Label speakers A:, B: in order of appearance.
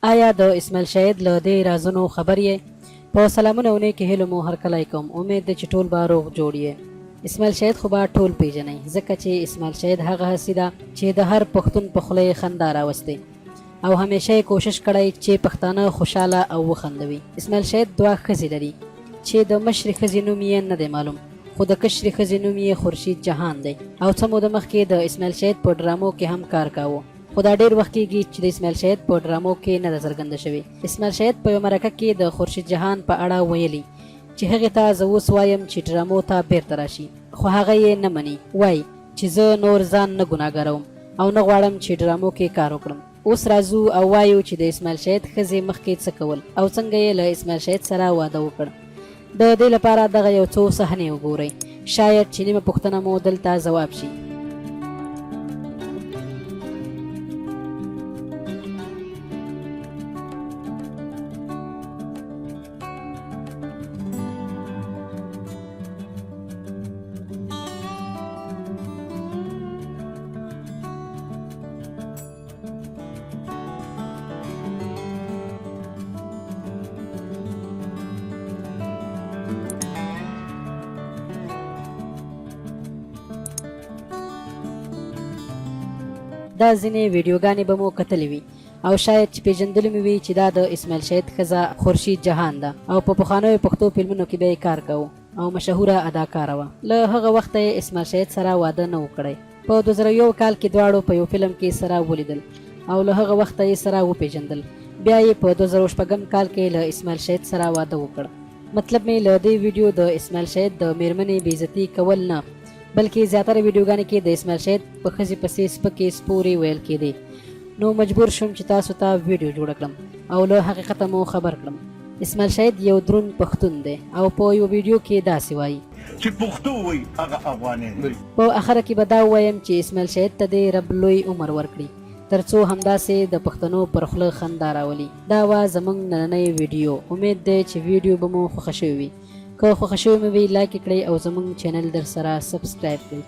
A: آیا د اسماعیل شاهد له دې رازونو خبر یې؟ په سلامونه ونې کې هیلو مو هرکلی کوم. امید دی چې ټول به روغ جوړ یې. اسماعیل شاهد خو به ټول پیژنئ، ځکه چې اسماعیل شاهد هغه هسې ده چې د هر پښتون په خوله یې خندا راوستې او همیشه یې کوشش کړی چې پښتانه خوشحاله او وخندوي. اسماعیل شاهد دوه ښځې لري چې د مشرې ښځې نوم یې نه دی معلوم، خو د کشرې ښځې نوم یې خورشید جهان دی او څه موده مخکې د اسماعیل شاهد په ډرامو کې هم کار کاوه، خو دا ډېر وخت کېږي چې د اسماعیل شاهد په ډرامو کې نه ده څرګنده شوې. اسماعیل شاهد په یوه مرکه کې د خورشید جهان په اړه ویلي چې هغې ته زه اوس وایم چې ډرامو ته بیرته راشي، خو هغه یې نه مني. وایي چې زه نور ځان نه ګناهګاروم او نه غواړم چې ډرامو کې کار وکړم. اوس راځو او وایو چې د اسماعیل شاهد ښځې مخکې څه کول او څنګه یې له اسماعیل شاهد سره واده وکړ. د دې لپاره دغه یو څو صحنې وګورئ، شاید چې نیمه پوښتنه مو دلته ځواب شي. دا ځینې ویډیوګانې به مو کتلې وي او شاید چې پیژندلې مې وي چې دا د اسماعیل شاهد ښځه خورشید جهان ده او په پخوانیو پښتو فلمونو کې به یې کار کوو او مشهوره اداکاره وه. له هغه وخته یې اسماعیل شاهد سره واده نه و کړی. په 2001 کال کې دواړو په یو فلم کې سره ولیدل او له هغه وخته یې سره وپیژندل. بیا یې په 2006 کال کې له اسماعیل شاهد سره واده وکړ. مطلب مې له دې ویډیو د اسماعیل شاهد د میرمنې بېعزتي کول نه، بلکې زیاتره ویډیوګانې کې د اسماعیل شاهد په ښځې پسې سپکې سپورې ویل کېدې. نو مجبور شوم چې تاسو ته ویډیو جوړه کړم او له حقیقته مو خبر کړم. اسماعیل شاهد یو دروند پښتون دی او په یو ویډیو کې داسې وایي
B: چې پښتو وایي هغه افغاني دی.
A: په اخره کې به دا ووایم چې اسماعیل شاهد ته دې رب لوی عمر ورکړي تر څو همداسې د پښتنو پر خوله خندا راولي. دا وه زموږ نننۍ ویډیو. امید دی چې ویډیو به مو خوښه شوې وي. که خوښه شوې مې وي لایک یې کړئ او زموږ چینل در سره سبسکرایب کړئ.